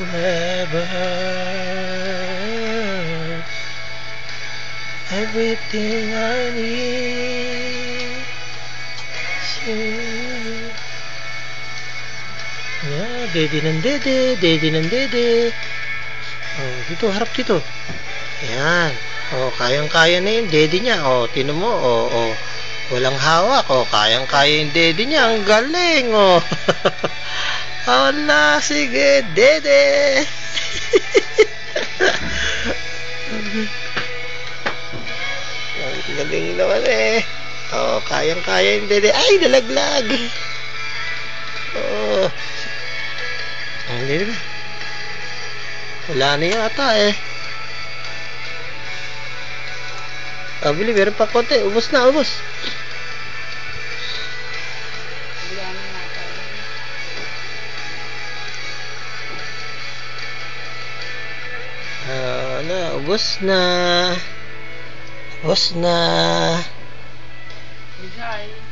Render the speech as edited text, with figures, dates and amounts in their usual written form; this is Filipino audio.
forever. Everything I need is you. Yeah, dede ng dede, dede ng dede. Oh, dito, harap dito. Ayan. Oh, kayang-kaya na yung dede niya. Oh, tinan mo. Oh, oh. Walang hawak. Oh, kayang-kaya yung dede niya. Ang galing. Oh. Hala, sige, dede. Ang galing naman eh. Oh, kayang-kaya yung dede. Ay, nalaglag. Oh. Ang dede ba? Wala na yata eh. Ah, bili, meron pa konti. Ubus na, ubus. Wala, ubus na. Ubus na. Bigay.